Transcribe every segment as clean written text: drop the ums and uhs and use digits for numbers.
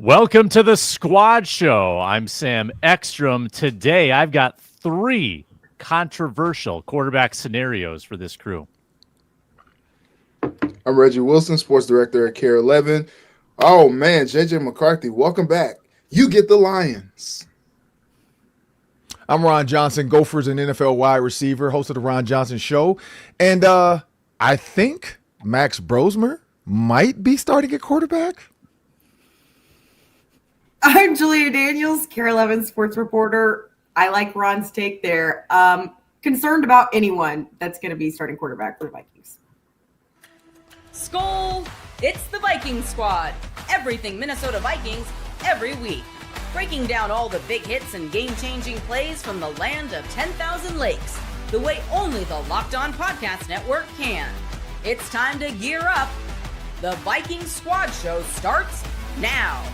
Welcome to the Squad Show. I'm Sam Ekstrom. Today, I've got 3 controversial quarterback scenarios for this crew. I'm Reggie Wilson, sports director at Care 11. Oh, man, JJ McCarthy, welcome back. You get the Lions. I'm Ron Johnson, Gophers and NFL wide receiver, host of the Ron Johnson Show. And I think Max Brosmer might be starting at quarterback. I'm Julia Daniels, Care 11 sports reporter. I like Ron's take there. Concerned about anyone that's going to be starting quarterback for the Vikings. Skol! It's the Viking Squad. Everything Minnesota Vikings every week. Breaking down all the big hits and game-changing plays from the land of 10,000 lakes. The way only the Locked On Podcast Network can. It's time to gear up. The Viking Squad Show starts now.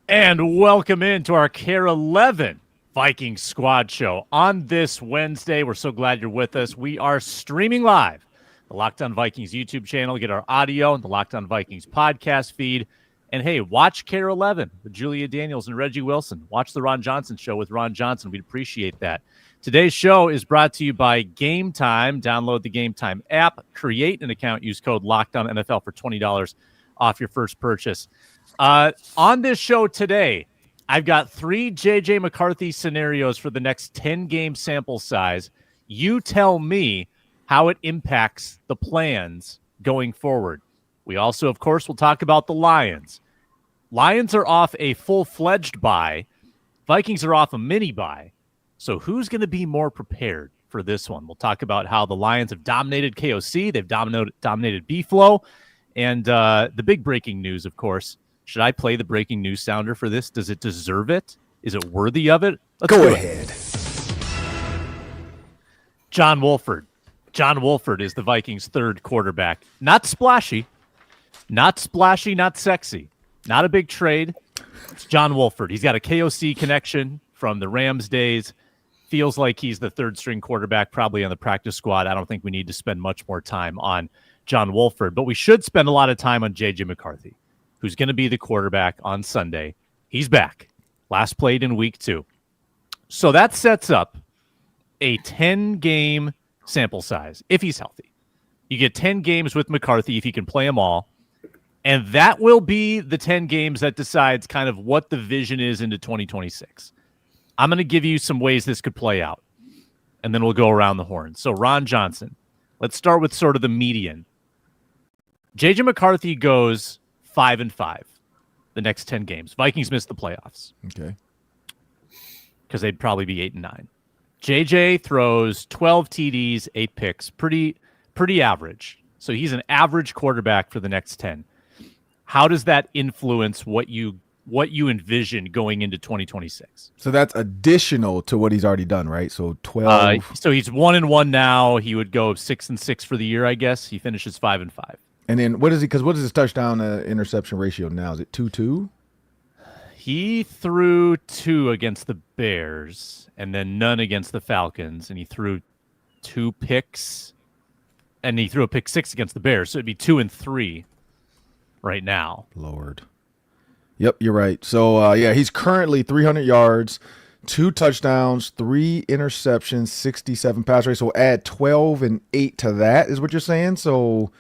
And welcome into our Care 11 Viking Squad Show. On this Wednesday, we're so glad you're with us. We are streaming live the Locked On Vikings YouTube channel. Get our audio and the Locked On Vikings podcast feed. And hey, watch Care 11 with Julia Daniels and Reggie Wilson. Watch the Ron Johnson Show with Ron Johnson. We'd appreciate that. Today's show is brought to you by Game Time. Download the Game Time app, create an account, use code LOCKEDONNFL for $20 off your first purchase. On this show today, I've got 3 JJ McCarthy scenarios for the next 10-game sample size. You tell me how it impacts the plans going forward. We also, of course, will talk about the Lions. Lions are off a full-fledged bye. Vikings are off a mini bye. So who's going to be more prepared for this one? We'll talk about how the Lions have dominated KOC. They've dominated B-Flow. And the big breaking news, of course. Should I play the breaking news sounder for this? Does it deserve it? Is it worthy of it? Let's go ahead. John Wolford. John Wolford is the Vikings' 3rd quarterback. Not splashy, not sexy, not a big trade. It's John Wolford. He's got a KOC connection from the Rams days. Feels like he's the 3rd-string quarterback, probably on the practice squad. I don't think we need to spend much more time on John Wolford, but we should spend a lot of time on JJ McCarthy, who's going to be the quarterback on Sunday. He's back. Last played in week 2. So that sets up a 10-game sample size, if he's healthy. You get 10 games with McCarthy if he can play them all, and that will be the 10 games that decides kind of what the vision is into 2026. I'm going to give you some ways this could play out, and then we'll go around the horn. So Ron Johnson, let's start with sort of the median. JJ McCarthy goes 5-5 the next 10 games. Vikings miss the playoffs. Okay. Because they'd probably be 8-9. JJ throws 12 TDs, 8 picks. Pretty average. So he's an average quarterback for the next 10. How does that influence what you envision going into 2026? So that's additional to what he's already done, right? So 12. So he's 1-1 now. He would go 6-6 for the year, I guess. He finishes 5-5. And then what is he? Because what is his touchdown interception ratio now? Is it 2-2? He threw 2 against the Bears and then none against the Falcons. And he threw 2 picks and he threw a pick 6 against the Bears. So it'd be 2-3 right now. Lord. Yep, you're right. So, he's currently 300 yards, 2 touchdowns, 3 interceptions, 67 pass rate. So add 12 and 8 to that is what you're saying. So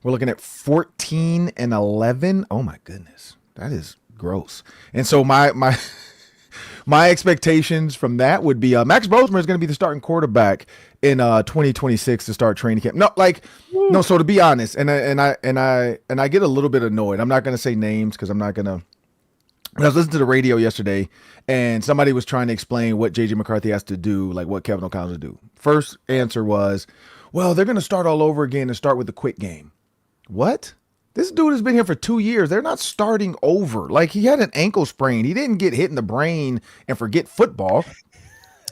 we're looking at 14 and 11. Oh my goodness, that is gross. And so my expectations from that would be Max Brosmer is going to be the starting quarterback in 2026 to start training camp. No. So to be honest, and I get a little bit annoyed. I'm not going to say names because I'm not going to. I was listening to the radio yesterday, and somebody was trying to explain what J.J. McCarthy has to do, like what Kevin O'Connell has to do. First answer was, well, they're going to start all over again and start with the quick game. What? This dude has been here for 2 years. They're not starting over. Like, he had an ankle sprain. He didn't get hit in the brain and forget football.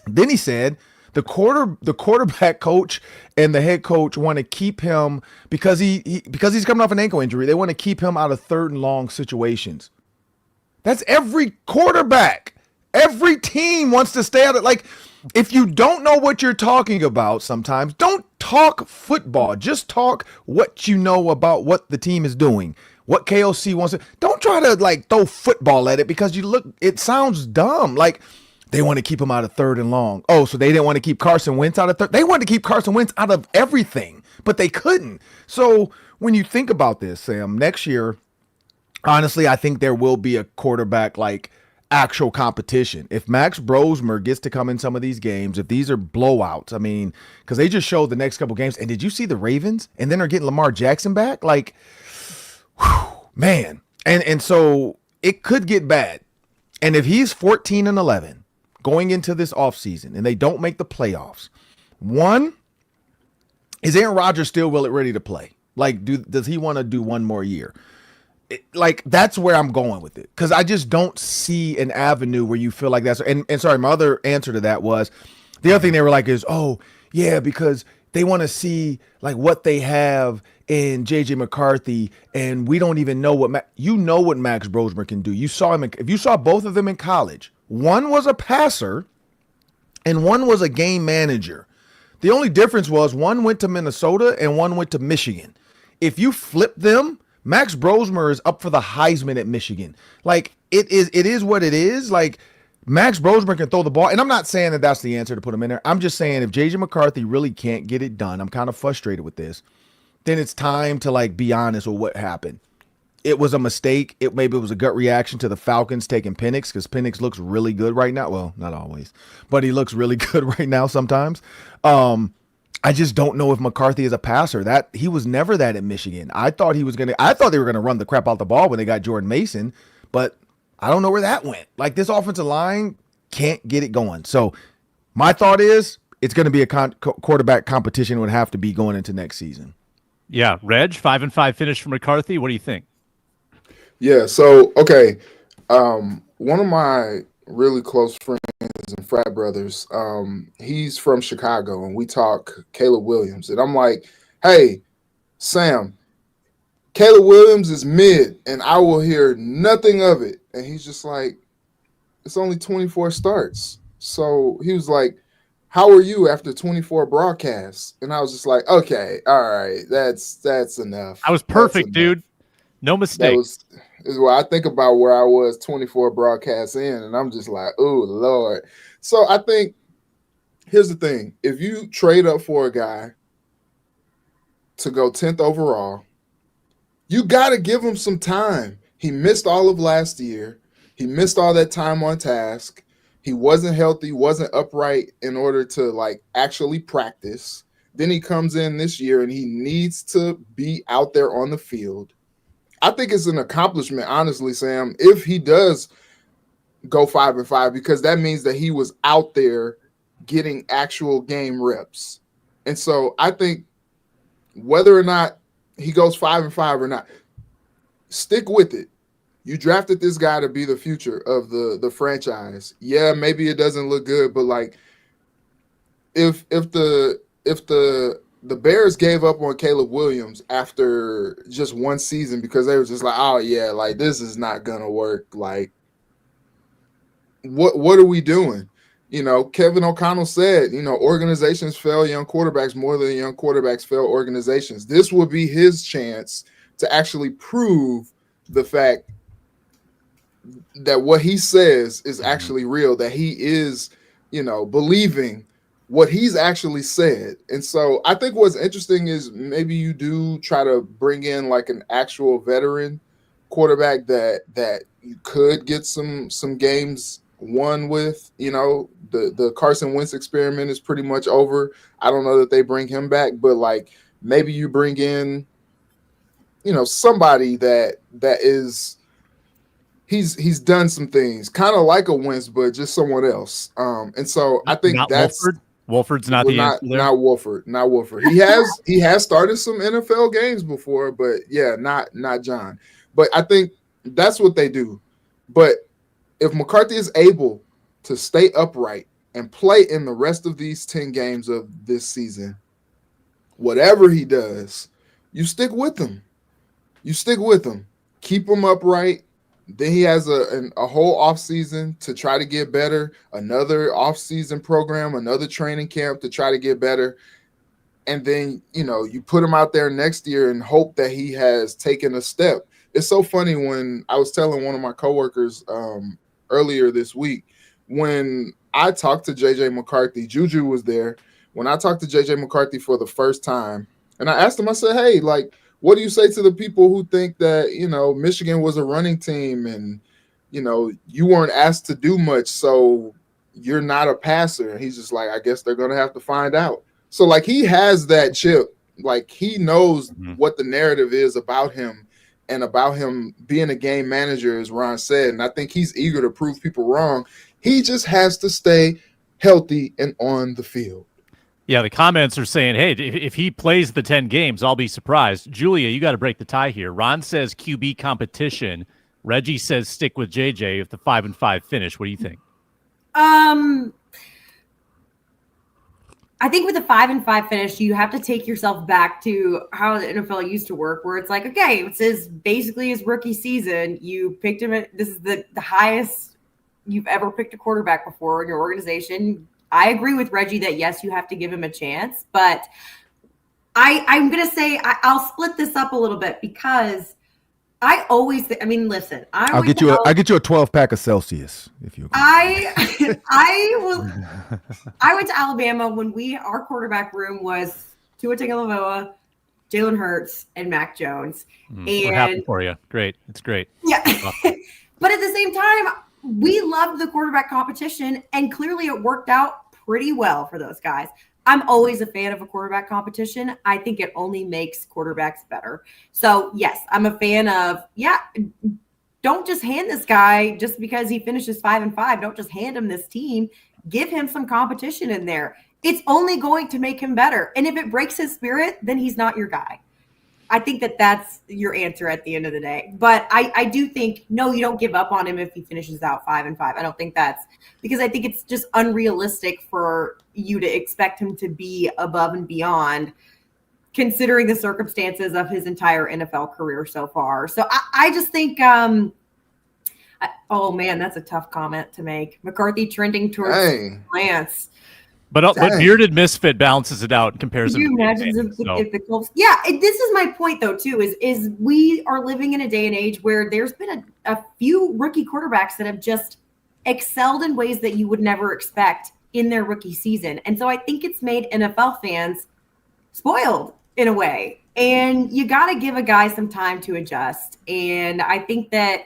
Then he said the quarterback coach and the head coach want to keep him because he's coming off an ankle injury. They want to keep him out of 3rd and long situations. That's every quarterback. Every team wants to stay out of, like, If you don't know what you're talking about, sometimes don't talk football. Just talk what you know about what the team is doing, what KOC wants to. Don't try to like throw football at it because it sounds dumb. Like they want to keep him out of 3rd and long. Oh, so they didn't want to keep Carson Wentz out of third. They wanted to keep Carson Wentz out of everything, but they couldn't. So when you think about this, Sam, next year, honestly, I think there will be a quarterback like actual competition. If Max Brosmer gets to come in some of these games, if these are blowouts, I mean, because they just showed the next couple games. And did you see the Ravens? And then they're getting Lamar Jackson back? Like, whew, man. And so it could get bad. And if he's 14-11 going into this offseason and they don't make the playoffs, one, is Aaron Rodgers still ready to play? Like, does he want to do one more year? Like, that's where I'm going with it, because I just don't see an avenue where you feel like that's and sorry, my other answer to that was the other thing they were like is, oh yeah, because they want to see like what they have in JJ McCarthy, and we don't even know what what Max Brosmer can do. You saw him if you saw both of them in college, one was a passer and one was a game manager. The only difference was one went to Minnesota and one went to Michigan. If you flip them, Max Brosmer is up for the Heisman at Michigan. Like, it is what it is. Like, Max Brosmer can throw the ball. And I'm not saying that that's the answer to put him in there. I'm just saying if JJ McCarthy really can't get it done, I'm kind of frustrated with this, then it's time to, like, be honest with what happened. It was a mistake. Maybe it was a gut reaction to the Falcons taking Penix, because Penix looks really good right now. Well, not always, but he looks really good right now sometimes. I just don't know if McCarthy is a passer. That he was never that at Michigan. I thought they were gonna run the crap out the ball when they got Jordan Mason, but I don't know where that went. Like, this offensive line can't get it going. So my thought is it's going to be a quarterback competition. Would have to be going into next season. Yeah, Reg, 5-5 finish for McCarthy. What do you think? Yeah. So okay, one of my really close friends and frat brothers, he's from Chicago, and we talk Caleb Williams, and I'm like, hey, Sam, Caleb Williams is mid, and I will hear nothing of it. And he's just like, it's only 24 starts. So he was like, how are you after 24 broadcasts? And I was just like, okay, all right, that's enough. I was perfect, dude. No mistake. Is what I think about where I was 24 broadcasts in, and I'm just like, oh, Lord. So I think here's the thing. If you trade up for a guy to go 10th overall, you got to give him some time. He missed all of last year. He missed all that time on task. He wasn't healthy, wasn't upright in order to, like, actually practice. Then he comes in this year, and he needs to be out there on the field. I think it's an accomplishment, honestly, Sam, if he does go 5-5, because that means that he was out there getting actual game reps. And so I think whether or not he goes 5-5 or not, stick with it. You drafted this guy to be the future of the franchise. Yeah, maybe it doesn't look good, but like if the Bears gave up on Caleb Williams after just one season because they were just like, oh yeah, like this is not gonna work. Like, what are we doing? You know, Kevin O'Connell said, you know, organizations fail young quarterbacks more than young quarterbacks fail organizations. This would be his chance to actually prove the fact that what he says is actually real, that he is, you know, believing what he's actually said. And so I think what's interesting is maybe you do try to bring in like an actual veteran quarterback that you could get some games won with. You know, the Carson Wentz experiment is pretty much over. I don't know that they bring him back, but like maybe you bring in, you know, somebody that is he's done some things kind of like a Wentz, but just someone else. And so I think not that's Wolford. Wolford's not the answer there. Not Wolford. He has started some NFL games before, but yeah, not John. But I think that's what they do. But if McCarthy is able to stay upright and play in the rest of these 10 games of this season, whatever he does, you stick with him. You stick with him. Keep him upright. Then he has a whole offseason to try to get better, another offseason program, another training camp to try to get better. And then, you put him out there next year and hope that he has taken a step. It's so funny when I was telling one of my coworkers earlier this week, when I talked to JJ McCarthy, Juju was there. When I talked to JJ McCarthy for the first time, and I asked him, I said, hey, like, what do you say to the people who think that, Michigan was a running team and, you weren't asked to do much, so you're not a passer? And he's just like, I guess they're going to have to find out. So, like, he has that chip. Like, he knows what the narrative is about him and about him being a game manager, as Ron said. And I think he's eager to prove people wrong. He just has to stay healthy and on the field. Yeah, the comments are saying, hey, if he plays the 10 games, I'll be surprised. Julia, you got to break the tie here. Ron says QB competition. Reggie says stick with JJ if the 5-5 finish. What do you think? I think with a 5-5 finish, you have to take yourself back to how the NFL used to work, where it's like, okay, it's basically his rookie season. You picked him this is the highest you've ever picked a quarterback before in your organization. I agree with Reggie that, yes, you have to give him a chance, but I'm going to say I'll split this up a little bit because I always listen, I'll get you a 12-pack of Celsius if you agree. I went to Alabama when our quarterback room was Tua Tagovailoa, Jalen Hurts, and Mac Jones. And we're happy for you. Great. It's great. Yeah. But at the same time, we loved the quarterback competition, and clearly it worked out pretty well for those guys. I'm always a fan of a quarterback competition. I think it only makes quarterbacks better. So, yes, I'm a fan of, don't just hand this guy just because he finishes 5-5. Don't just hand him this team. Give him some competition in there. It's only going to make him better. And if it breaks his spirit, then he's not your guy. I think that's your answer at the end of the day. But I do think, no, you don't give up on him if he finishes out 5-5. I don't think that's because I think it's just unrealistic for you to expect him to be above and beyond considering the circumstances of his entire NFL career so far. So I just think, oh man, that's a tough comment to make. McCarthy trending towards Lance. But bearded misfit balances it out in comparison. Can you imagine if the Colts? Yeah, this is my point though too. Is we are living in a day and age where there's been a few rookie quarterbacks that have just excelled in ways that you would never expect in their rookie season, and so I think it's made NFL fans spoiled in a way. And you got to give a guy some time to adjust. And I think that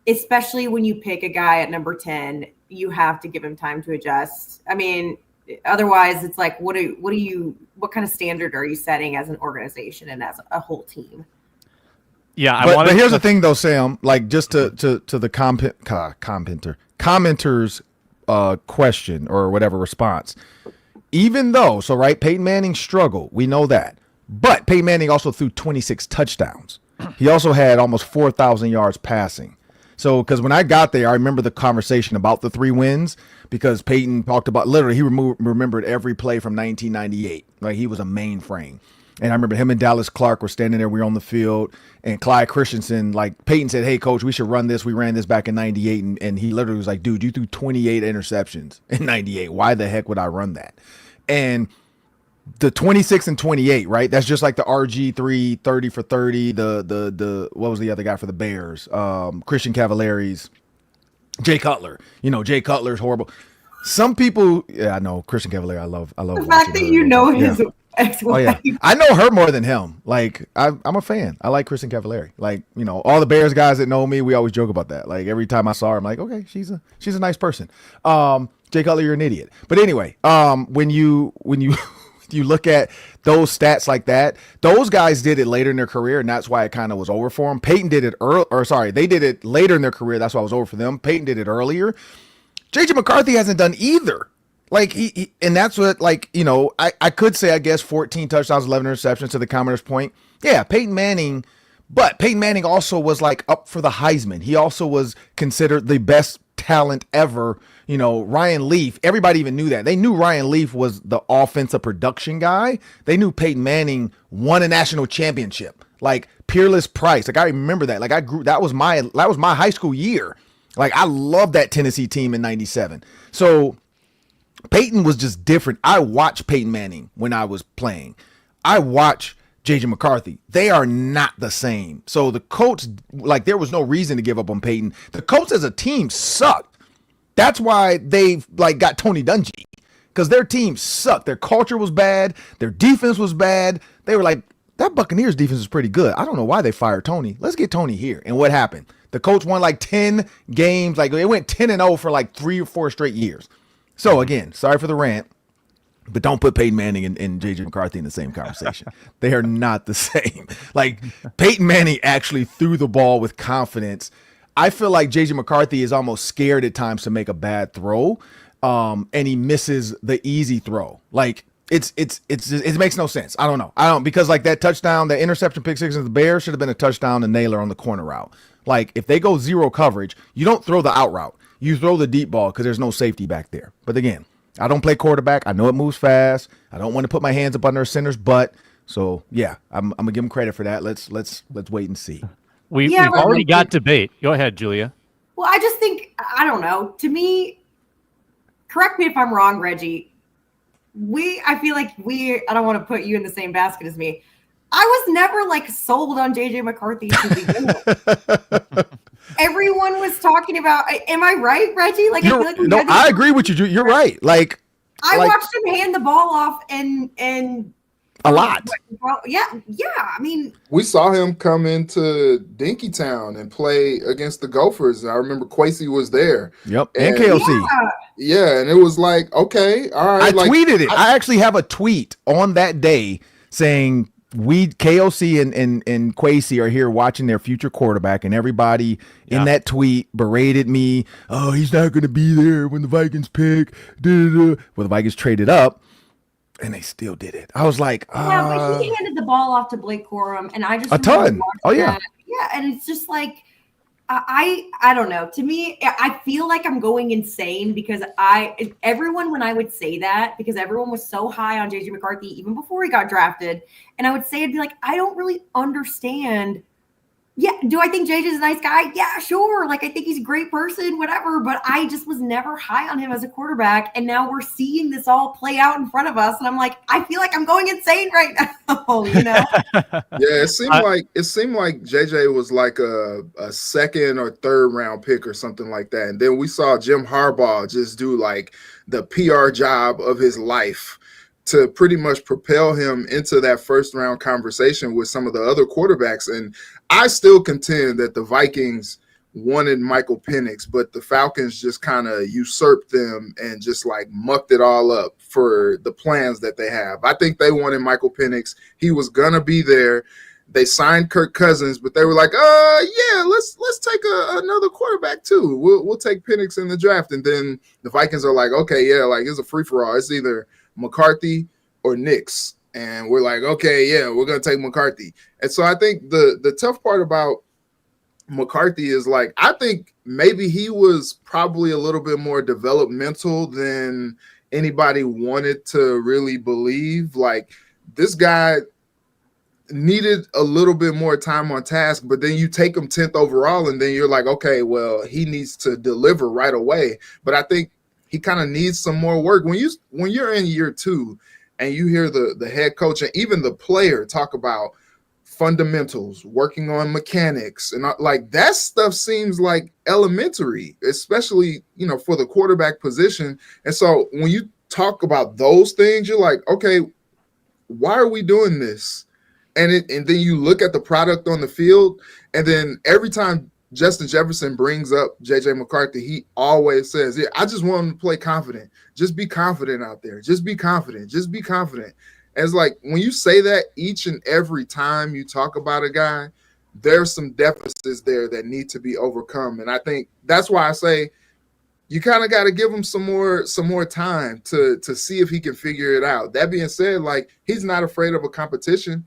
especially when you pick a guy at number 10. You have to give him time to adjust. I mean, otherwise it's like, what kind of standard are you setting as an organization and as a whole team? Yeah. But here's the thing though, Sam, like just to the commenter's question or whatever response, even though, Peyton Manning struggled. We know that, but Peyton Manning also threw 26 touchdowns. He also had almost 4,000 yards passing. So, because when I got there, I remember the conversation about the 3 wins because Peyton talked about literally he remembered every play from 1998. Like he was a mainframe. And I remember him and Dallas Clark were standing there. We were on the field and Clyde Christensen, like Peyton said, hey, coach, we should run this. We ran this back in 98. And he literally was like, dude, you threw 28 interceptions in 98. Why the heck would I run that? And the 26 and 28, right? That's just like the RG3 30 for 30. The what was the other guy for the Bears? Christian Cavallari's Jay Cutler. Jay Cutler's horrible. Some people, I know Christian Cavallari. I love the fact that his ex-wife. Oh yeah, I know her more than him. Like I'm a fan. I like Christian Cavallari. Like all the Bears guys that know me, we always joke about that. Like every time I saw her, I'm like, okay, she's a nice person. Jay Cutler, you're an idiot. But anyway, when you you look at those stats like that, those guys did it later in their career, and that's why it kind of was over for them. Peyton did it they did it later in their career. That's why it was over for them. Peyton did it earlier. JJ McCarthy hasn't done either. Like he and that's what I could say, I guess 14 touchdowns, 11 interceptions to the commenter's point. Yeah, Peyton Manning, but Peyton Manning also was like up for the Heisman. He also was considered the best talent ever. Ryan Leaf, everybody even knew that. They knew Ryan Leaf was the offensive production guy. They knew Peyton Manning won a national championship. like Peerless Price. Like I remember that. Like that was my high school year. Like I loved that Tennessee team in 97. So Peyton was just different. I watched Peyton Manning when I was playing. I watch JJ McCarthy. They are not the same. So the Colts, like there was no reason to give up on Peyton. The Colts as a team sucked. That's why they like got Tony Dungy, because their team sucked. Their culture was bad. Their defense was bad. They were like, that Buccaneers defense is pretty good. I don't know why they fired Tony. Let's get Tony here. And what happened? The Colts won like 10 games. Like they went 10-0 for like 3 or 4 straight years. So again, sorry for the rant, but don't put Peyton Manning and JJ McCarthy in the same conversation. They are not the same. Like Peyton Manning actually threw the ball with confidence. I feel like JJ McCarthy is almost scared at times to make a bad throw. And he misses the easy throw. Like it makes no sense. I don't know. Because like that touchdown, the interception pick six of the Bears should have been a touchdown to Naylor on the corner route. Like if they go zero coverage, you don't throw the out route. You throw the deep ball because there's no safety back there. But again, I don't play quarterback. I know it moves fast. I don't want to put my hands up under a center's butt. So yeah, I'm gonna give him credit for that. Let's wait and see. We've already got debate. Go ahead, Julia. Well, I just think, I don't know. To me, correct me if I'm wrong, Reggie. I feel like I don't want to put you in the same basket as me. I was never like sold on JJ McCarthy to begin with. Everyone was talking about, am I right, Reggie? Like, I agree with you. You're right. Like, I watched him hand the ball off and a lot. Yeah. I mean, we saw him come into Dinkytown and play against the Gophers. I remember Kwesi was there. Yep, and KOC. Yeah, and it was like, okay, all right. I tweeted it. I actually have a tweet on that day saying KOC and Kwesi are here watching their future quarterback, and everybody in that tweet berated me. Oh, he's not going to be there when the Vikings pick. Well, the Vikings traded up. And they still did it. I was like, but he handed the ball off to Blake Corum, and I just a ton. Oh yeah, yeah. And it's just like, I don't know. To me, I feel like I'm going insane because everyone when I would say that, because everyone was so high on JJ McCarthy even before he got drafted, and I would say, I'd be like, I don't really understand. Yeah, do I think JJ's a nice guy? Yeah, sure. Like, I think he's a great person, whatever. But I just was never high on him as a quarterback. And now we're seeing this all play out in front of us. And I'm like, I feel like I'm going insane right now, you know? Yeah, it seemed like JJ was like a second or third round pick or something like that. And then we saw Jim Harbaugh just do like the PR job of his life to pretty much propel him into that first round conversation with some of the other quarterbacks. And I still contend that the Vikings wanted Michael Penix, but the Falcons just kind of usurped them and just like mucked it all up for the plans that they have. I think they wanted Michael Penix. He was going to be there. They signed Kirk Cousins, but they were like, yeah, let's take another quarterback too. We'll take Penix in the draft. And then the Vikings are like, okay, yeah, like it's a free-for-all. It's either McCarthy or Nix, and we're like, okay, yeah, we're gonna take McCarthy. And so I think the tough part about McCarthy is like, I think maybe he was probably a little bit more developmental than anybody wanted to really believe. Like this guy needed a little bit more time on task, but then you take him 10th overall and then you're like, okay, well, he needs to deliver right away. But I think he kind of needs some more work. When you're in year 2 and you hear the head coach and even the player talk about fundamentals, working on mechanics, and like that stuff seems like elementary, especially, for the quarterback position. And so when you talk about those things, you're like, okay, why are we doing this? And then you look at the product on the field, and then every time Justin Jefferson brings up JJ McCarthy, he always says, yeah, I just want him to play confident. Just be confident out there. Just be confident. Just be confident. And it's like when you say that each and every time you talk about a guy, there's some deficits there that need to be overcome. And I think that's why I say you kind of got to give him some more time to see if he can figure it out. That being said, like he's not afraid of a competition.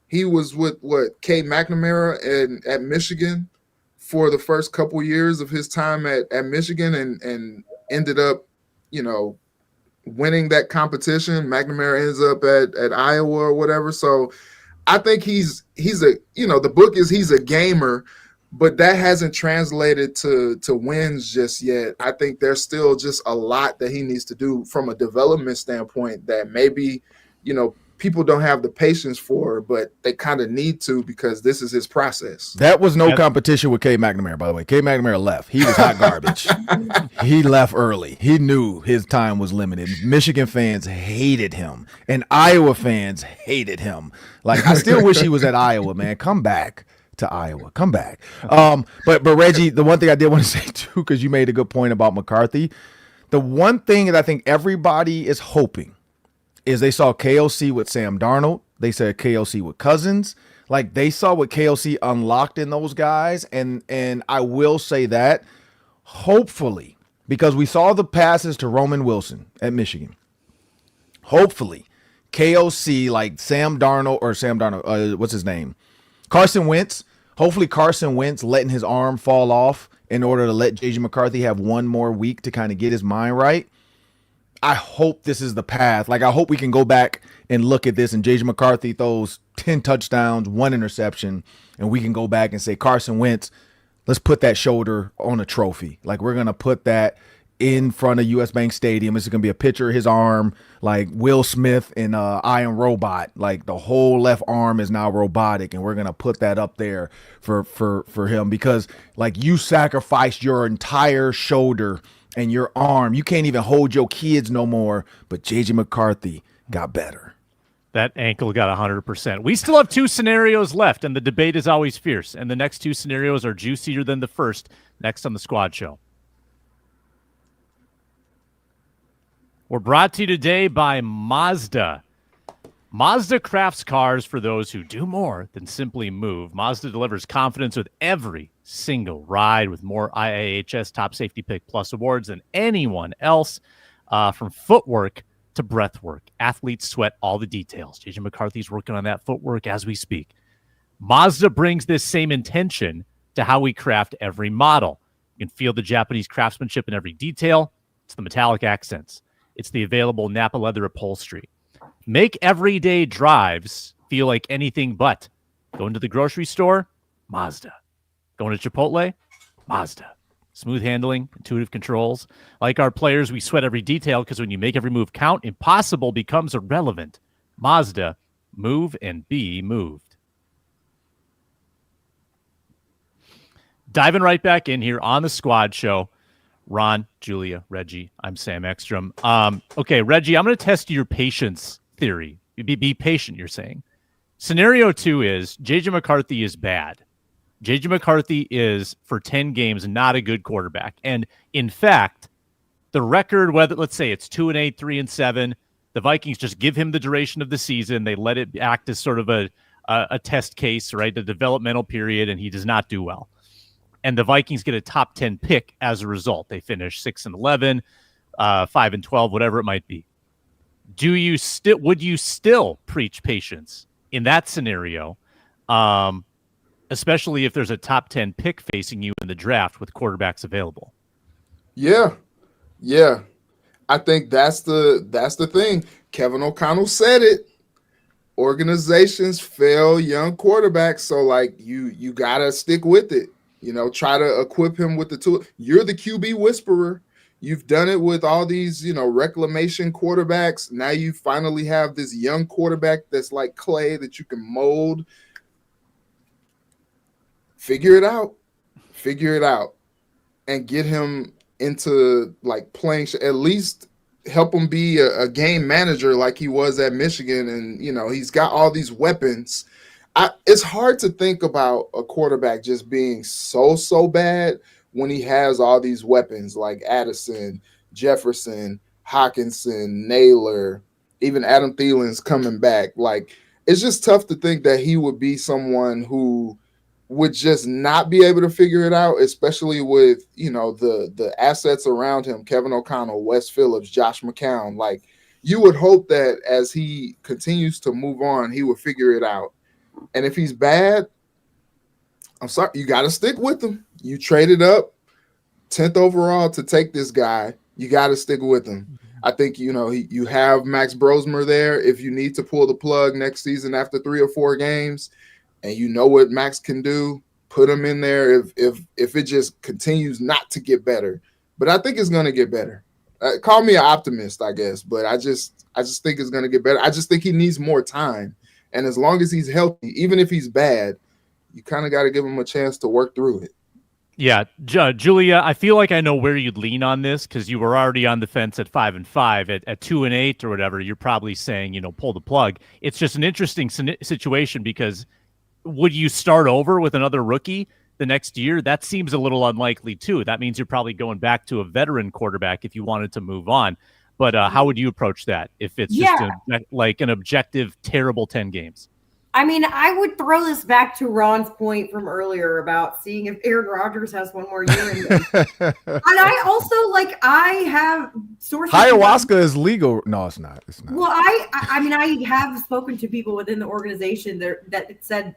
He was with Cade McNamara at Michigan for the first couple years of his time at Michigan and ended up, winning that competition. McNamara ends up at Iowa or whatever. So I think he's a, the book is he's a gamer, but that hasn't translated to wins just yet. I think there's still just a lot that he needs to do from a development standpoint that maybe, people don't have the patience for, but they kind of need to because this is his process. That was no competition with Cade McNamara, by the way. Cade McNamara left. He was hot garbage. He left early. He knew his time was limited. Michigan fans hated him, and Iowa fans hated him. Like, I still wish he was at Iowa, man. Come back to Iowa. Come back. But Reggie, the one thing I did want to say, too, because you made a good point about McCarthy, the one thing that I think everybody is hoping is they saw KOC with Sam Darnold. They said KOC with Cousins. Like, they saw what KOC unlocked in those guys. And I will say that, hopefully, because we saw the passes to Roman Wilson at Michigan. Hopefully, KOC, like Sam Darnold, what's his name? Carson Wentz. Hopefully, Carson Wentz letting his arm fall off in order to let J.J. McCarthy have one more week to kind of get his mind right. I hope this is the path. Like, I hope we can go back and look at this and J.J. McCarthy throws 10 touchdowns, 1 interception, and we can go back and say, Carson Wentz, let's put that shoulder on a trophy. Like, we're going to put that in front of U.S. Bank Stadium. This is going to be a picture of his arm, like Will Smith in I Am Robot. Like, the whole left arm is now robotic, and we're going to put that up there for him because, like, you sacrificed your entire shoulder and your arm. You can't even hold your kids no more, but J.J. McCarthy got better. That ankle got 100%. We still have 2 scenarios left, and the debate is always fierce. And the next 2 scenarios are juicier than the first. Next on the Squad Show. We're brought to you today by Mazda. Mazda crafts cars for those who do more than simply move. Mazda delivers confidence with every single ride with more IIHS Top Safety Pick Plus awards than anyone else. From footwork to breathwork, athletes sweat all the details. J.J. McCarthy's working on that footwork as we speak. Mazda brings this same intention to how we craft every model. You can feel the Japanese craftsmanship in every detail. It's the metallic accents. It's the available Napa leather upholstery. Make everyday drives feel like anything but. Going to the grocery store? Mazda. Going to Chipotle? Mazda. Smooth handling, intuitive controls. Like our players, we sweat every detail because when you make every move count, impossible becomes irrelevant. Mazda. Move and be moved. Diving right back in here on the Squad Show. Ron, Julia, Reggie, I'm Sam Ekstrom. Okay, Reggie, I'm going to test your patience theory. Be patient, you're saying. Scenario 2 is J.J. McCarthy is bad. J.J. McCarthy is, for 10 games, not a good quarterback. And, in fact, the record, whether let's say it's 2-8, 3-7, the Vikings just give him the duration of the season. They let it act as sort of a test case, right, the developmental period, and he does not do well. And the Vikings get a top 10 pick as a result. They finish 6-11, 5-12, whatever it might be. Would you still preach patience in that scenario, especially if there's a top 10 pick facing you in the draft with quarterbacks available? Yeah. I think that's the thing. Kevin O'Connell said it. Organizations fail young quarterbacks, so like you gotta stick with it. Try to equip him with the tool. You're the QB whisperer. You've done it with all these, reclamation quarterbacks. Now you finally have this young quarterback that's like clay that you can mold. Figure it out, and get him into like playing. At least help him be a game manager like he was at Michigan. And, he's got all these weapons. It's hard to think about a quarterback just being so bad when he has all these weapons like Addison, Jefferson, Hawkinson, Naylor, even Adam Thielen's coming back. Like, it's just tough to think that he would be someone who would just not be able to figure it out, especially with, the assets around him, Kevin O'Connell, Wes Phillips, Josh McCown. Like, you would hope that as he continues to move on, he would figure it out. And if he's bad, I'm sorry, you got to stick with him. You traded up 10th overall to take this guy. You got to stick with him. I think, you have Max Brosmer there if you need to pull the plug next season after 3 or 4 games, and you know what Max can do, put him in there if it just continues not to get better. But I think it's going to get better. Call me an optimist, I guess, but I just think it's going to get better. I just think he needs more time. And as long as he's healthy, even if he's bad, you kind of got to give him a chance to work through it. Yeah, Julia, I feel like I know where you'd lean on this because you were already on the fence at 5-5. At 2-8 or whatever, you're probably saying, pull the plug. It's just an interesting situation because would you start over with another rookie the next year? That seems a little unlikely too. That means you're probably going back to a veteran quarterback if you wanted to move on. But how would you approach that if it's just an objective, terrible 10 games? I mean, I would throw this back to Ron's point from earlier about seeing if Aaron Rodgers has one more year in him. And I also, I have sources. Ayahuasca is legal. No, it's not. It's not. Well, I mean, I have spoken to people within the organization that said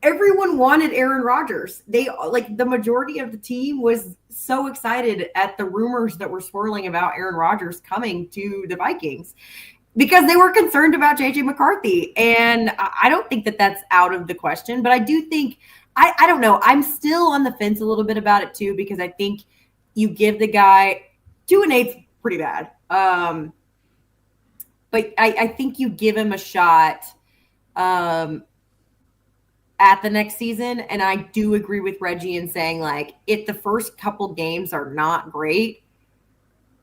everyone wanted Aaron Rodgers. They, the majority of the team was so excited at the rumors that were swirling about Aaron Rodgers coming to the Vikings, because they were concerned about JJ McCarthy. And I don't think that that's out of the question, but I do think, I don't know. I'm still on the fence a little bit about it too, because I think you give the guy 2-8's pretty bad. But I think you give him a shot at the next season. And I do agree with Reggie in saying if the first couple games are not great,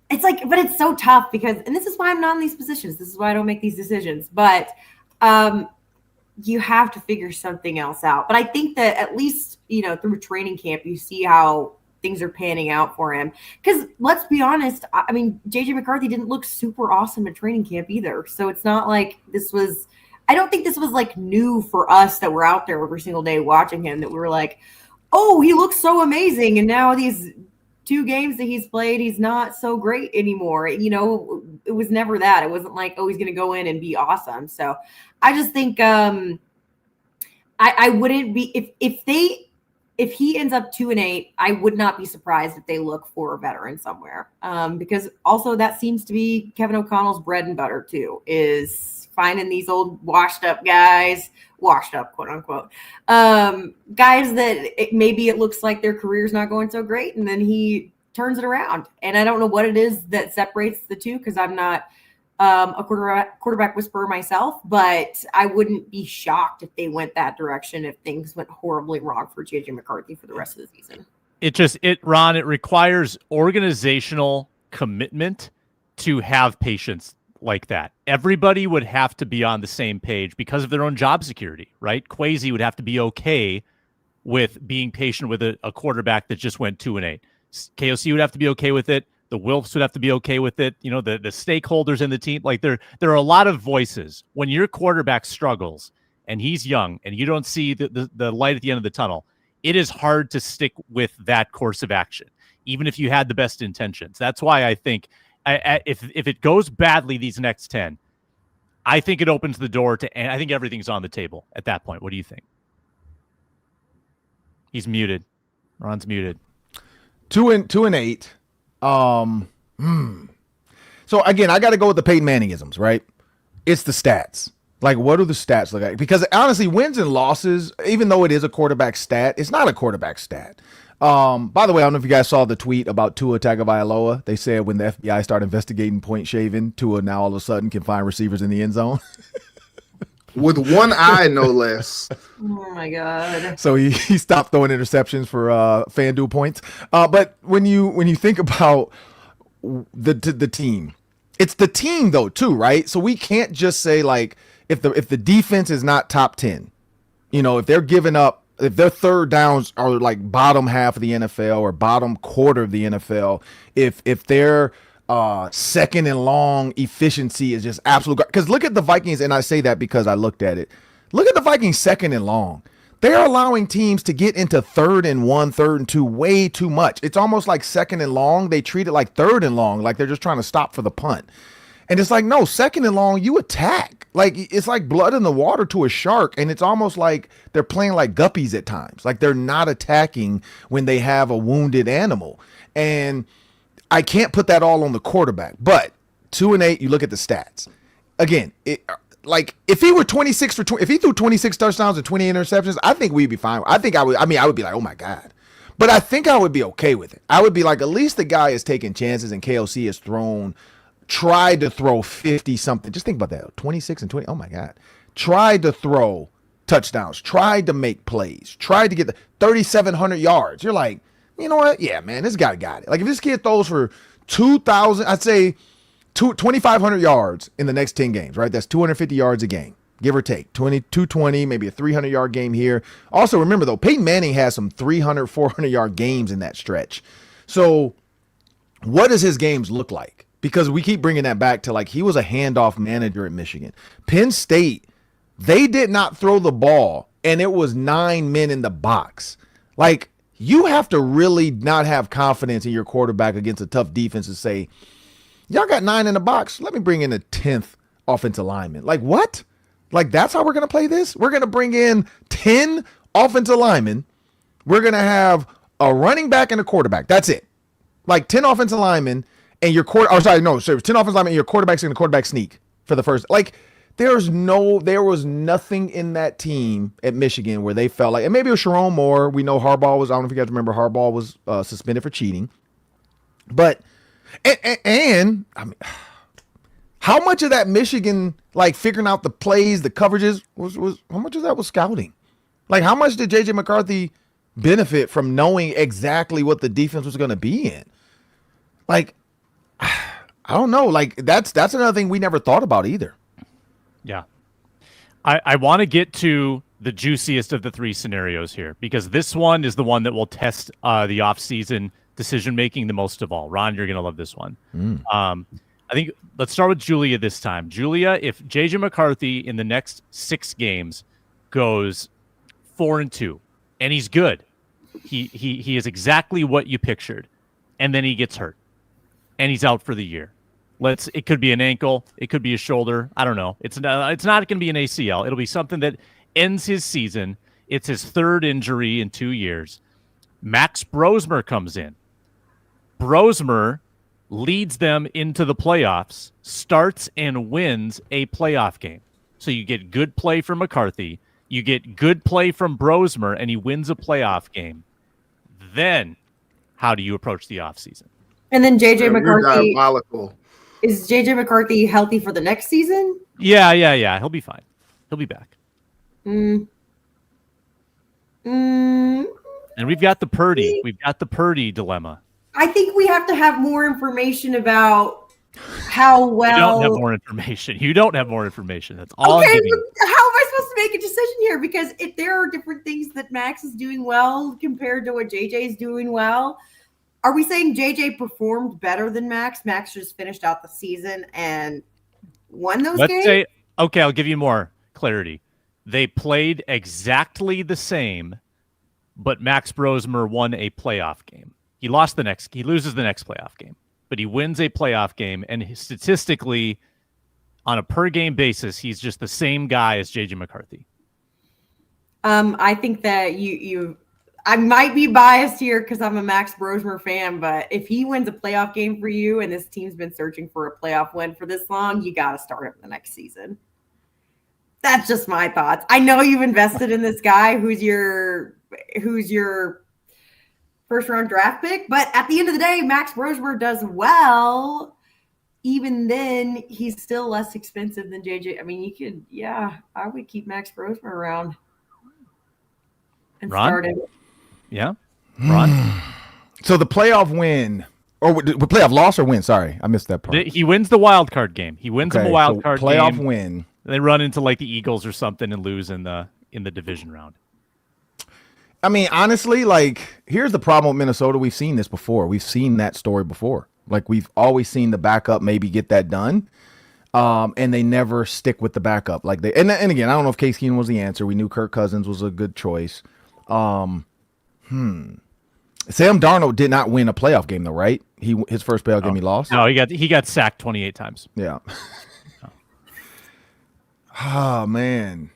it's but it's so tough because, and this is why I'm not in these positions. This is why I don't make these decisions, but you have to figure something else out. But I think that at least, through training camp, you see how things are panning out for him. Because let's be honest, I mean, JJ McCarthy didn't look super awesome at training camp either. So it's not like this was, I don't think this was new for us that we're out there every single day watching him, that we were like, oh, he looks so amazing. And now these 2 games that he's played, he's not so great anymore. It was never that. It wasn't like, oh, he's going to go in and be awesome. So I just think I wouldn't be, if he ends up 2-8, I would not be surprised if they look for a veteran somewhere. Because also that seems to be Kevin O'Connell's bread and butter too, is finding these old washed up, quote unquote, guys that maybe it looks like their career's not going so great, and then he turns it around. And I don't know what it is that separates the two, because I'm not a quarterback whisperer myself, but I wouldn't be shocked if they went that direction if things went horribly wrong for JJ McCarthy for the rest of the season. Ron, it requires organizational commitment to have patience like that. Everybody would have to be on the same page because of their own job security, right? Kwesi would have to be okay with being patient with a quarterback that just went 2-8. KOC would have to be okay with it. The Wilfs would have to be okay with it. The stakeholders in the team, there are a lot of voices. When your quarterback struggles and he's young and you don't see the light at the end of the tunnel, it is hard to stick with that course of action, even if you had the best intentions. That's why I think if it goes badly these next 10, I think it opens the door to, and I think everything's on the table at that point. What do you think? He's muted. Ron's muted. 2-8. So again, I got to go with the Peyton Manningisms, right? It's the stats. What do the stats look like? Because honestly, wins and losses, even though it is a quarterback stat, it's not a quarterback stat. By the way, I don't know if you guys saw the tweet about Tua Tagovailoa. They said when the FBI started investigating point shaving, Tua now all of a sudden can find receivers in the end zone. With one eye, no less. Oh my God. So he stopped throwing interceptions for FanDuel points. But when you think about the team, it's the team though too, right? So we can't just say if the defense is not top 10, if they're giving up, if their third downs are bottom half of the NFL or bottom quarter of the NFL, if their second and long efficiency is just absolute. Because look at the Vikings, and I say that because I looked at it. Look at the Vikings second and long. They're allowing teams to get into 3rd and 1, 3rd and 2 way too much. It's almost like second and long. They treat it like 3rd and long, like they're just trying to stop for the punt. And it's no, second and long, you attack. It's like blood in the water to a shark. And it's almost like they're playing like guppies at times. They're not attacking when they have a wounded animal. And I can't put that all on the quarterback. But 2-8. You look at the stats. Again, if he were 26 for 20, if he threw 26 touchdowns and 20 interceptions, I think we'd be fine. I would be like, oh my God. But I think I would be okay with it. I would be like, at least the guy is taking chances, and KOC has tried to throw 50 something. Just think about that. 26 and 20. Oh my God. Tried to throw touchdowns, tried to make plays, tried to get the 3,700 yards. You're like, you know what? Yeah, man, this guy got it. Like if this kid throws for 2,000, I'd say 2,500 yards in the next 10 games, right? That's 250 yards a game, give or take. 220, maybe a 300-yard game here. Also, remember, though, Peyton Manning has some 300, 400-yard games in that stretch. So what does his games look like? Because we keep bringing that back to, like, he was a handoff manager at Michigan. Penn State, they did not throw the ball, and it was 9 men in the box. Like, you have to really not have confidence in your quarterback against a tough defense and say, y'all got 9 in the box. Let me bring in a 10th offensive lineman. Like, what? Like, that's how we're going to play this? We're going to bring in 10 offensive linemen. We're going to have a running back and a quarterback. That's it. Like, 10 offensive linemen and your 10 offensive linemen and your quarterback's going to quarterback sneak for the first. Like, there was nothing in that team at Michigan where they felt like, and maybe it was Sharon Moore. We know Harbaugh was, I don't know if you guys remember, Harbaugh was suspended for cheating. But, and I mean, how much of that Michigan, like figuring out the plays, the coverages, was how much of that was scouting? Like, how much did JJ McCarthy benefit from knowing exactly what the defense was going to be in? Like, I don't know. Like, that's another thing we never thought about either. Yeah. I want to get to the juiciest of the 3 scenarios here, because this one is the one that will test the offseason decision-making the most of all. Ron, you're going to love this one. I think let's start with Julia this time. Julia, if JJ McCarthy in the next 6 games goes 4-2, and he's good, he is exactly what you pictured, and then he gets hurt, and he's out for the year. It could be an ankle, it could be a shoulder. I don't know. It's not going to be an ACL. It'll be something that ends his season. It's his 3rd injury in 2 years. Max Brosmer comes in. Brosmer leads them into the playoffs, starts and wins a playoff game. So you get good play from McCarthy, you get good play from Brosmer, and he wins a playoff game. Then how do you approach the offseason? And then JJ McCarthy. Diabolical. Is JJ McCarthy healthy for the next season? Yeah. He'll be fine. He'll be back. And we've got the Purdy. We've got the Purdy dilemma. I think we have to have more information about how well. You don't have more information. You don't have more information. That's all I'm Okay, giving you. but how am I supposed to make a decision here? Because if there are different things that Max is doing well compared to what JJ is doing well, are we saying JJ performed better than Max? Max just finished out the season and won those games? Okay, I'll give you more clarity. They played exactly the same, but Max Brosmer won a playoff game. He loses the next playoff game, but he wins a playoff game, and statistically, on a per game basis, he's just the same guy as JJ McCarthy. I think that I might be biased here because I'm a Max Brosmer fan, but if he wins a playoff game for you and this team's been searching for a playoff win for this long, you got to start him the next season. That's just my thoughts. I know you've invested in this guy who's your first round draft pick, but at the end of the day, Max Brosmer does well. Even then, he's still less expensive than JJ. I mean, I would keep Max Brosmer around and start him. Yeah. Ron? So the playoff win, or playoff loss or win? Sorry, I missed that part. He wins the wild card game. He wins a wild card playoff game. Win. They run into like the Eagles or something and lose in the division round. I mean, honestly, like, here's the problem with Minnesota. We've seen this before. We've seen that story before. Like, we've always seen the backup maybe get that done, and they never stick with the backup. Like and again, I don't know if Case Keenum was the answer. We knew Kirk Cousins was a good choice. Sam Darnold did not win a playoff game though, right? His first playoff game he lost. No, he got sacked 28 times. Yeah. Oh man,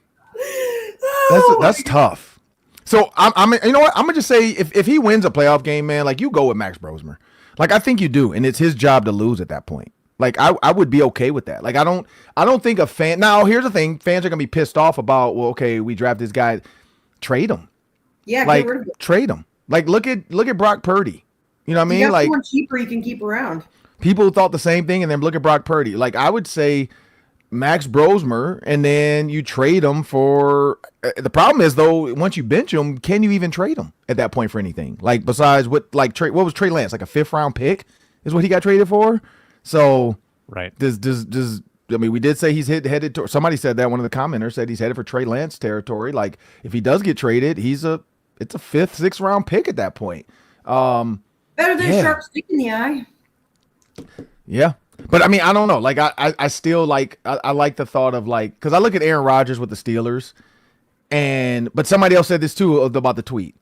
that's tough. So I'm you know what? I'm gonna just say if he wins a playoff game, man, like you go with Max Brosmer. Like I think you do, and it's his job to lose at that point. Like I would be okay with that. Like I don't think a fan. Now here's the thing: fans are gonna be pissed off about. Well, okay, we draft this guy, trade him. Yeah, Like get rid of it. trade him. Like look at Brock Purdy. You know what I mean? You got Like someone cheaper you can keep around. people thought the same thing, and then look at Brock Purdy. Like I would say Max Brosmer, and then you trade him for. The problem is though, once you bench him, can you even trade him at that point for anything? Like besides what was Trey Lance, like a 5th round pick is what he got traded for. So Right. does I mean, we did say he's headed to. Somebody said that, one of the commenters said he's headed for Trey Lance territory. Like if he does get traded, it's a 5th, 6th round pick at that point. Better than Yeah. a sharp stick in the eye. Yeah. But I mean, I don't know. Like I still like I like the thought of like, because I look at Aaron Rodgers with the Steelers, but somebody else said this too about the tweet.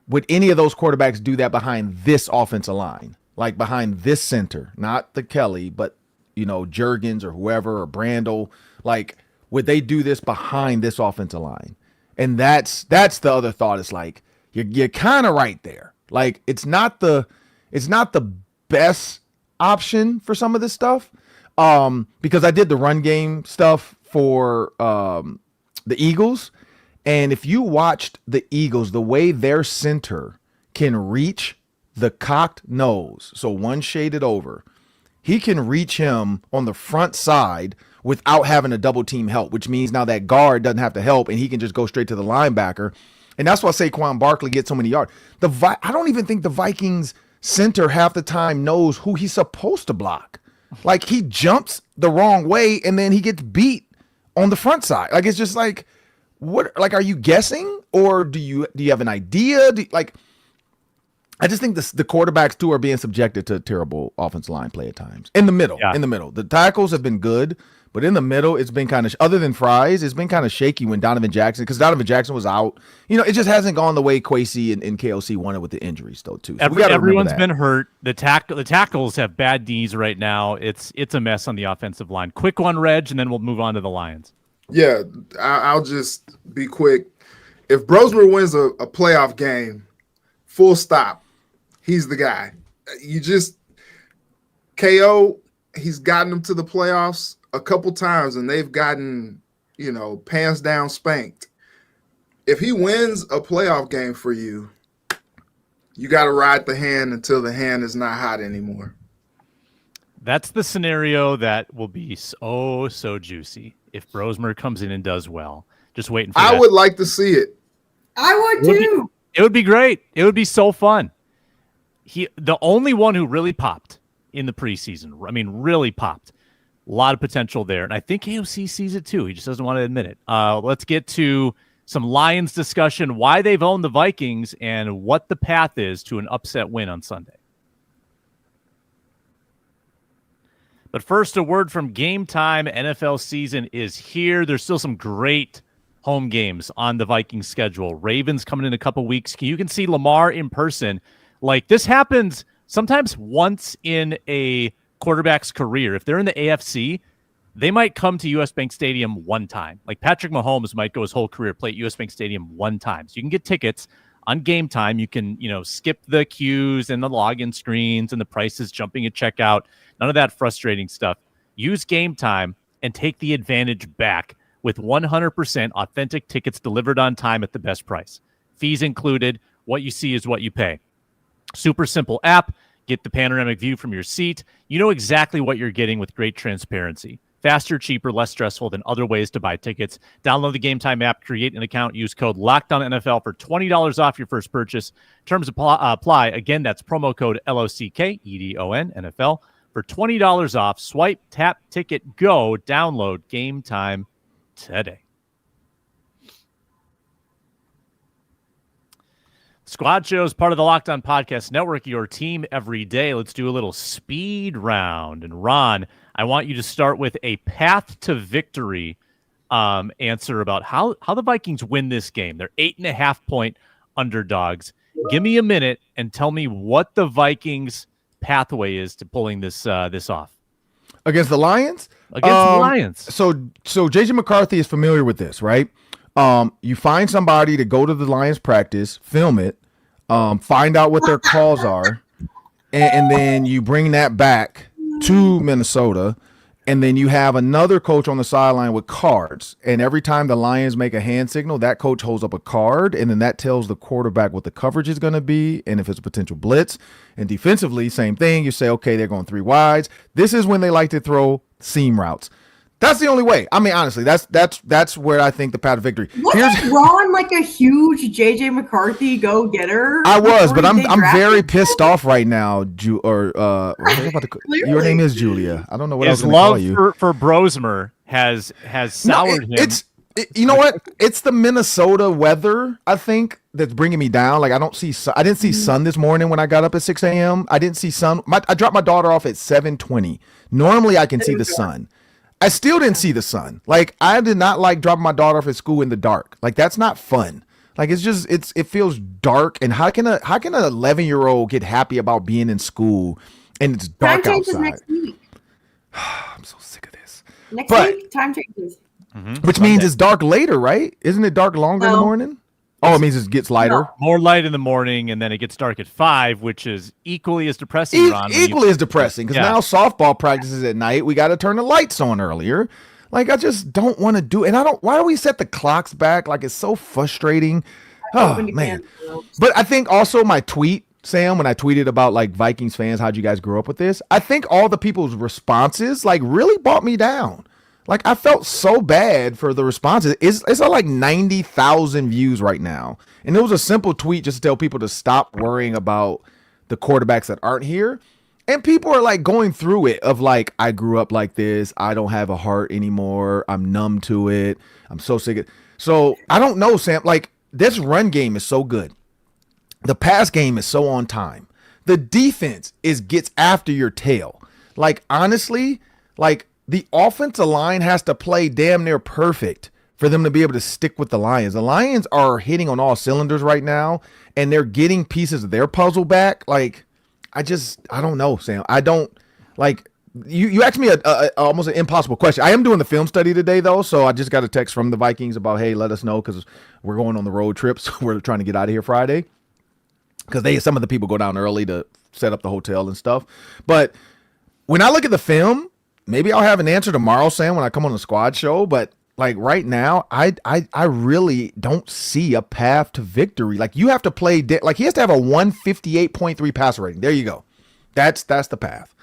Would any of those quarterbacks do that behind this offensive line? Like behind this center, not the Kelly, but Juergens or whoever or Brandel. Like, would they do this behind this offensive line? And that's the other thought. Is like you're kind of right there. Like it's not the best option for some of this stuff. Because I did the run game stuff for the Eagles, and if you watched the Eagles, the way their center can reach the cocked nose, so one shaded over, he can reach him on the front side without having a double team help, which means now that guard doesn't have to help and he can just go straight to the linebacker. And that's why Saquon Barkley gets so many yards. I don't even think the Vikings center half the time knows who he's supposed to block. Like he jumps the wrong way and then he gets beat on the front side. Like it's just like, what? Like, are you guessing or do you have an idea? I just think the quarterbacks too are being subjected to terrible offensive line play at times. In the middle, the tackles have been good, but in the middle, it's been kind of other than Fries, it's been kind of shaky when Donovan Jackson was out. It just hasn't gone the way Kwesi and KOC wanted with the injuries though too. So everyone's been hurt. The tackles have bad knees right now. It's a mess on the offensive line. Quick one, Reg, and then we'll move on to the Lions. Yeah, I'll just be quick. If Brosmer wins a playoff game, full stop. He's the guy. You just KO. He's gotten them to the playoffs a couple times, and they've gotten pants down spanked. If he wins a playoff game for you, you got to ride the hand until the hand is not hot anymore. That's the scenario that will be so juicy if Brosmer comes in and does well. Just waiting for that. I would like to see it. I would too. It would be great. It would be so fun. The only one who really popped in the preseason. I mean, really popped. A lot of potential there. And I think AOC sees it too. He just doesn't want to admit it. Let's get to some Lions discussion, why they've owned the Vikings, and what the path is to an upset win on Sunday. But first, a word from Game Time. NFL season is here. There's still some great home games on the Vikings schedule. Ravens coming in a couple weeks. You can see Lamar in person. Like, this happens sometimes once in a quarterback's career. If they're in the AFC, they might come to US Bank Stadium one time. Like Patrick Mahomes might go his whole career play at US Bank Stadium one time. So you can get tickets on Game Time. You can, skip the queues and the login screens and the prices jumping at checkout. None of that frustrating stuff. Use Game Time and take the advantage back with 100% authentic tickets delivered on time at the best price. Fees included. What you see is what you pay. Super simple app. Get the panoramic view from your seat. You know exactly what you're getting with great transparency. Faster, cheaper, less stressful than other ways to buy tickets. Download the Game Time app, create an account, use code LOCKEDONNFL for $20 off your first purchase. Terms apply. Again, that's promo code LOCKEDON NFL for $20 off. Swipe, tap, ticket, go. Download Game Time today. Squad Show is part of the Locked On Podcast Network, your team every day. Let's do a little speed round. And Ron, I want you to start with a path to victory answer about how the Vikings win this game. They're 8.5-point underdogs. Give me a minute and tell me what the Vikings' pathway is to pulling this off. Against the Lions? Against the Lions. So JJ McCarthy is familiar with this, right? You find somebody to go to the Lions practice, film it, find out what their calls are, and then you bring that back to Minnesota. And then you have another coach on the sideline with cards. And every time the Lions make a hand signal, that coach holds up a card. And then that tells the quarterback what the coverage is going to be and if it's a potential blitz. And defensively, same thing. You say, okay, they're going 3 wides. This is when they like to throw seam routes. That's the only way. I mean, honestly, that's where I think the path to victory. Wasn't Ron like a huge JJ McCarthy go-getter? I was, but I'm very pissed off right now. Your name is Julia. I don't know what his I was going to call you. His love for Brosmer has soured him. You know what? It's the Minnesota weather, I think, that's bringing me down. Like I didn't see sun this morning when I got up at 6 a.m. I didn't see sun. I dropped my daughter off at 7:20. Normally, I can see the sun. I still didn't see the sun. Like I did not like dropping my daughter off at school in the dark. Like that's not fun. Like it feels dark. And how can an 11-year-old get happy about being in school and it's dark time changes outside? Next week. I'm so sick of this. Next week, time changes. Which means it's dark later, right? Isn't it dark longer in the morning? Oh, it means it gets lighter. No. More light in the morning, and then it gets dark at 5, which is equally as depressing, Ron. Equally as depressing, because now softball practices at night. We got to turn the lights on earlier. Like, I just don't want to do it. And why do we set the clocks back? Like, it's so frustrating. Oh, man. But I think also my tweet, Sam, when I tweeted about, like, Vikings fans, how'd you guys grow up with this? I think all the people's responses, like, really brought me down. Like, I felt so bad for the responses. It's at like 90,000 views right now. And it was a simple tweet just to tell people to stop worrying about the quarterbacks that aren't here. And people are like going through it of like, I grew up like this. I don't have a heart anymore. I'm numb to it. I'm so sick of it. So I don't know, Sam. Like, this run game is so good. The pass game is so on time. The defense gets after your tail. Like, honestly, like, the offensive line has to play damn near perfect for them to be able to stick with the Lions. The Lions are hitting on all cylinders right now, and they're getting pieces of their puzzle back. Like, I don't know, Sam. I don't like you asked me a almost an impossible question. I am doing the film study today, though, so I just got a text from the Vikings about, hey, let us know because we're going on the road trip, so we're trying to get out of here Friday because some of the people go down early to set up the hotel and stuff. But when I look at the film, maybe I'll have an answer tomorrow, Sam, when I come on the squad show. But like right now, I really don't see a path to victory. Like you have to play, like he has to have a 158.3 passer rating. There you go. That's the path.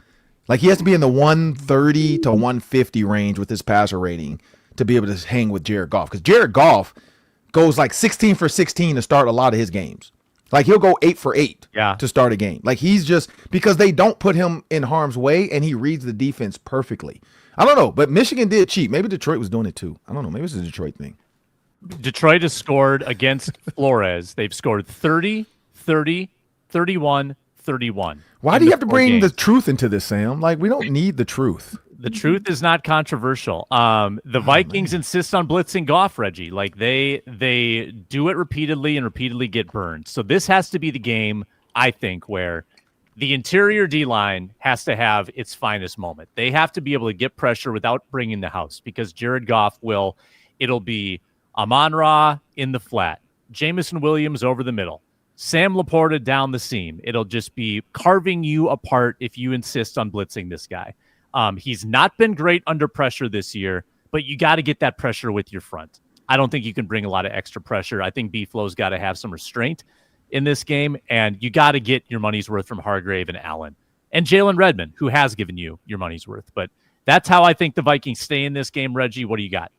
Like he has to be in the 130 to 150 range with his passer rating to be able to hang with Jared Goff. Because Jared Goff goes like 16 for 16 to start a lot of his games. Like he'll go 8 for 8 to start a game. Like he's just because they don't put him in harm's way and he reads the defense perfectly. I don't know, but Michigan did cheat. Maybe Detroit was doing it too. I don't know. Maybe it's a Detroit thing. Detroit has scored against Flores. They've scored 30, 30, 31, 31. Why do you have to bring the truth into this, Sam? Like we don't need the truth. The truth is not controversial. The Vikings insist on blitzing Goff, Reggie. Like they do it repeatedly and repeatedly get burned. So this has to be the game, I think, where the interior D-line has to have its finest moment. They have to be able to get pressure without bringing the house because Jared Goff it'll be Amon-Ra in the flat, Jamison Williams over the middle, Sam Laporta down the seam. It'll just be carving you apart if you insist on blitzing this guy. He's not been great under pressure this year, but you got to get that pressure with your front. I don't think you can bring a lot of extra pressure. I think B-Flow's got to have some restraint in this game, and you got to get your money's worth from Hargrave and Allen and Jalen Redmond, who has given you your money's worth. But that's how I think the Vikings stay in this game. Reggie, what do you got?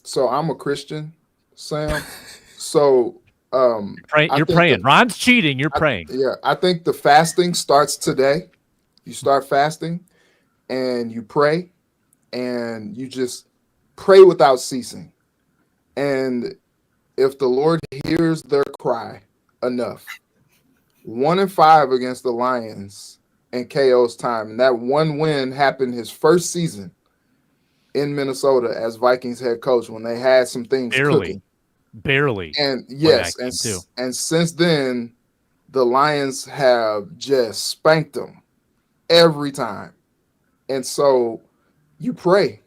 So I'm a Christian, Sam. So you're praying. Ron's cheating. You're praying. Yeah, I think the fasting starts today. You start fasting and you pray and you just pray without ceasing. And if the Lord hears their cry enough, 1-5 against the Lions in KO's time. And that one win happened his first season in Minnesota as Vikings head coach when they had some things cooking. Barely. And yes, and since then, the Lions have just spanked them every time. And so you pray.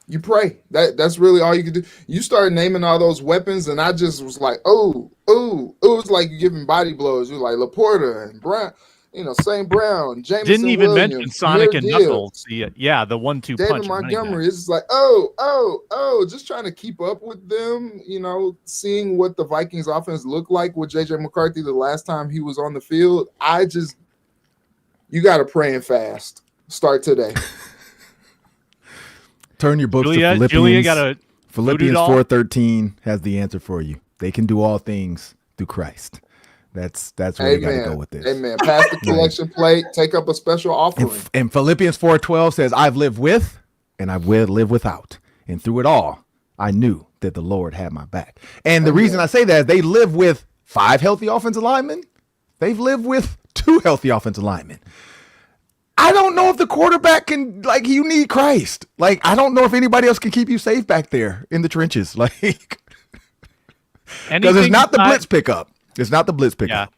That's really all you can do. You start naming all those weapons, and I just was like, oh, it was like you're giving body blows. You're like Laporta and Brown. St. Brown, Jameson Didn't even Williams, mention Sonic Jameer and Gibbs, Knuckles. Yeah, the 1-2 David punch. Montgomery. It's just like, oh, just trying to keep up with them, seeing what the Vikings offense looked like with JJ McCarthy the last time he was on the field. You got to pray and fast. Start today. Turn your books to Philippians. Julia got a Philippians 4:13 has the answer for you. They can do all things through Christ. That's where you got to go with this. Amen. Pass the collection plate. Take up a special offering. And Philippians 4:12 says, "I've lived with, and I will live without, and through it all, I knew that the Lord had my back." And the reason I say that is they live with 5 healthy offensive linemen. They've lived with 2 healthy offensive linemen. I don't know if the quarterback can, you need Christ. I don't know if anybody else can keep you safe back there in the trenches. Because it's not the blitz pickup. It's not the blitz pickup.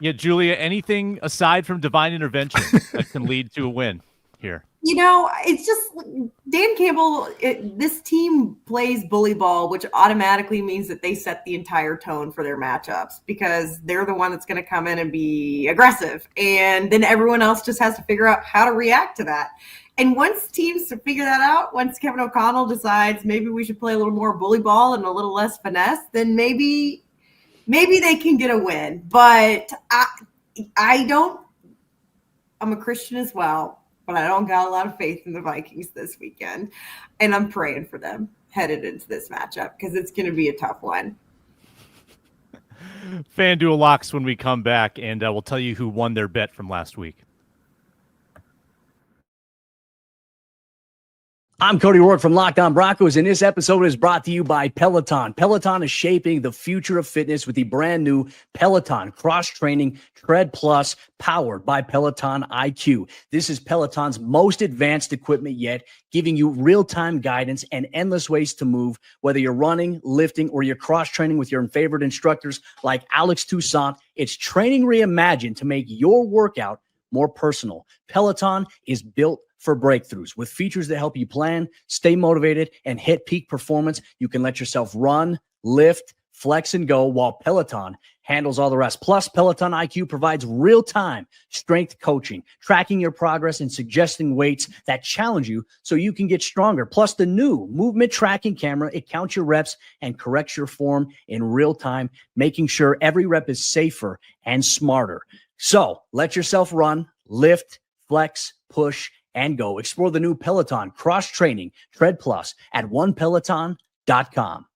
Yeah, Julia, anything aside from divine intervention that can lead to a win here? It's just Dan Campbell, this team plays bully ball, which automatically means that they set the entire tone for their matchups because they're the one that's going to come in and be aggressive. And then everyone else just has to figure out how to react to that. And once teams figure that out, once Kevin O'Connell decides maybe we should play a little more bully ball and a little less finesse, then maybe they can get a win. But I'm a Christian as well. But I don't got a lot of faith in the Vikings this weekend. And I'm praying for them headed into this matchup because it's going to be a tough one. FanDuel locks when we come back, and we'll tell you who won their bet from last week. I'm Cody Rourke from Locked On Broncos, and this episode is brought to you by Peloton. Peloton is shaping the future of fitness with the brand new Peloton Cross-Training Tread Plus, powered by Peloton IQ. This is Peloton's most advanced equipment yet, giving you real-time guidance and endless ways to move, whether you're running, lifting, or you're cross-training with your favorite instructors like Alex Toussaint. It's training reimagined to make your workout more personal. Peloton is built for breakthroughs with features that help you plan, stay motivated, and hit peak performance. You can let yourself run, lift, flex, and go while Peloton handles all the rest. Plus, Peloton IQ provides real-time strength coaching, tracking your progress and suggesting weights that challenge you so you can get stronger. Plus, the new movement tracking camera, it counts your reps and corrects your form in real time, making sure every rep is safer and smarter. So let yourself run, lift, flex, push, and go. Explore the new Peloton Cross-Training Tread Plus at onepeloton.com.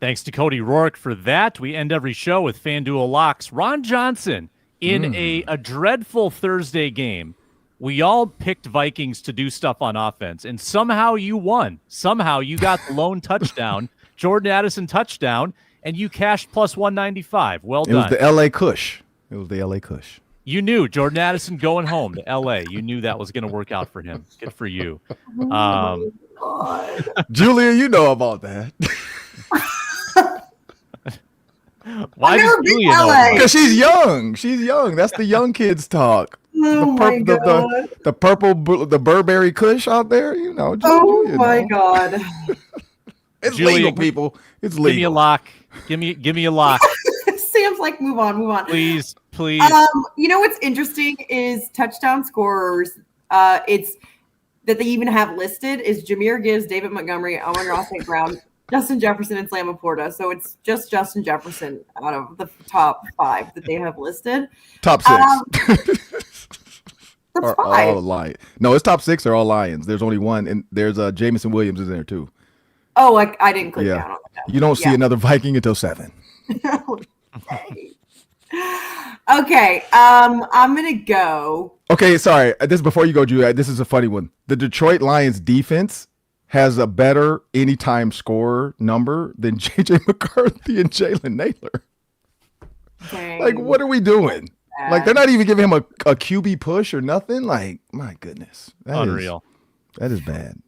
Thanks to Cody Rourke for that. We end every show with FanDuel locks. Ron Johnson in a dreadful Thursday game. We all picked Vikings to do stuff on offense, and somehow you won. Somehow you got the lone touchdown, Jordan Addison touchdown, and you cashed plus 195. Well done. It was the L.A. Kush. You knew Jordan Addison going home to L.A. You knew that was going to work out for him. Good for you. Julia, you know about that. Why does Julia know? Because she's young. That's the young kids talk. The Burberry Kush out there, God. It's Julia, legal, people. It's legal. Give me a lock. Give me a lock. Sam's like, move on. Please. What's interesting is touchdown scorers. It's that they even have listed is Jameer Gibbs, David Montgomery, Amon-Ra St. Brown, Justin Jefferson, and Sam Laporta. So it's just Justin Jefferson out of the top 5 that they have listed. Top 6. That's are 5. all Lions. No, it's top 6 are all Lions. There's only one, and there's Jameson Williams is in there too. Oh, I didn't click down on that. You don't see another Viking until 7. Okay, I'm gonna go. Okay, sorry. This before you go, Julia. This is a funny one. The Detroit Lions defense has a better anytime scorer number than J.J. McCarthy and Jalen Naylor. Dang. Like, what are we doing? Like, they're not even giving him a QB push or nothing. Like, my goodness, Unreal. That is bad.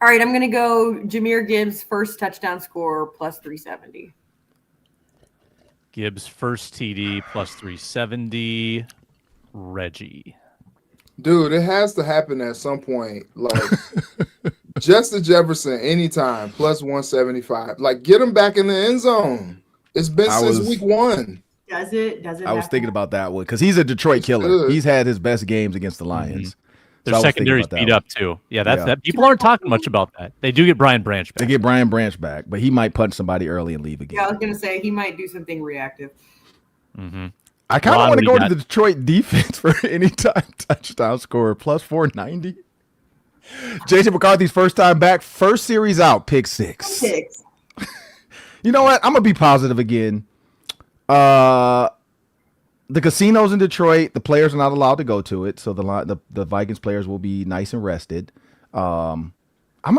All right, I'm going to go Jameer Gibbs first touchdown score plus 370. Gibbs first TD plus 370. Reggie. Dude, it has to happen at some point. Like, Justin Jefferson anytime plus 175. Like, get him back in the end zone. It's been since week 1. Does it? I was thinking about that one because he's a Detroit killer. good. He's had his best games against the Lions. Their So I was thinking secondary's about that beat one. up too. Yeah, that's that. People aren't talking much about that. They do get Brian Branch They back. get Brian Branch back, but he might punch somebody early and leave again. Yeah, I was gonna say he might do something reactive. I kind of Ron, want to what go do you to the Detroit defense for anytime touchdown scorer plus 490. JJ McCarthy's first time back, first series out, pick 6. 6. You know what? I'm gonna be positive again. The casinos in Detroit, the players are not allowed to go to it, so the Vikings players will be nice and rested. I'm gonna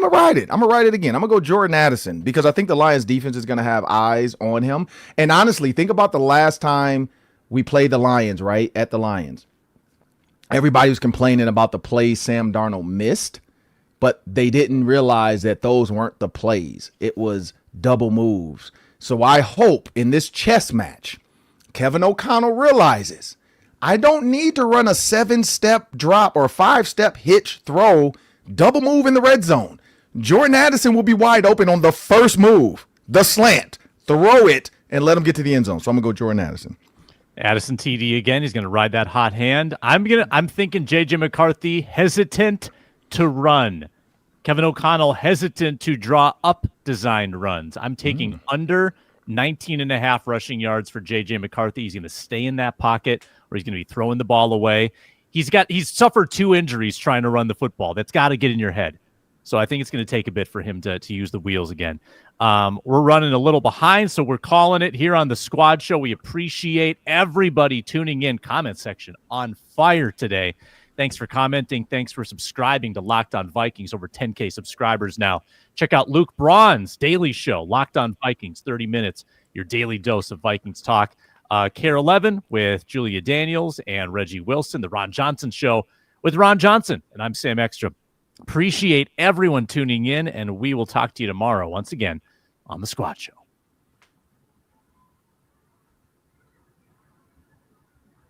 ride it. I'm gonna ride it again. I'm gonna go Jordan Addison because I think the Lions defense is gonna have eyes on him. And honestly, think about the last time we played the Lions, right? At the Lions. Everybody was complaining about the plays Sam Darnold missed, but they didn't realize that those weren't the plays. It was double moves. So I hope in this chess match, Kevin O'Connell realizes I don't need to run a 7-step drop or 5-step hitch throw, double move in the red zone. Jordan Addison will be wide open on the first move, the slant, throw it, and let him get to the end zone. So I'm gonna go Jordan Addison. Addison TD again. He's going to ride that hot hand. I'm thinking JJ McCarthy hesitant to run. Kevin O'Connell hesitant to draw up designed runs. I'm taking under 19.5 rushing yards for JJ McCarthy. He's going to stay in that pocket or he's going to be throwing the ball away. He's suffered 2 injuries trying to run the football. That's got to get in your head. So I think it's going to take a bit for him to use the wheels again. We're running a little behind, so we're calling it here on the Squad Show. We appreciate everybody tuning in. Comment section on fire today. Thanks for commenting. Thanks for subscribing to Locked On Vikings. Over 10K subscribers now. Check out Luke Braun's daily show, Locked On Vikings, 30 minutes, your daily dose of Vikings talk. Care 11 with Julia Daniels and Reggie Wilson, the Ron Johnson Show with Ron Johnson. And I'm Sam Ekstrom. Appreciate everyone tuning in, and we will talk to you tomorrow once again on the Squad Show.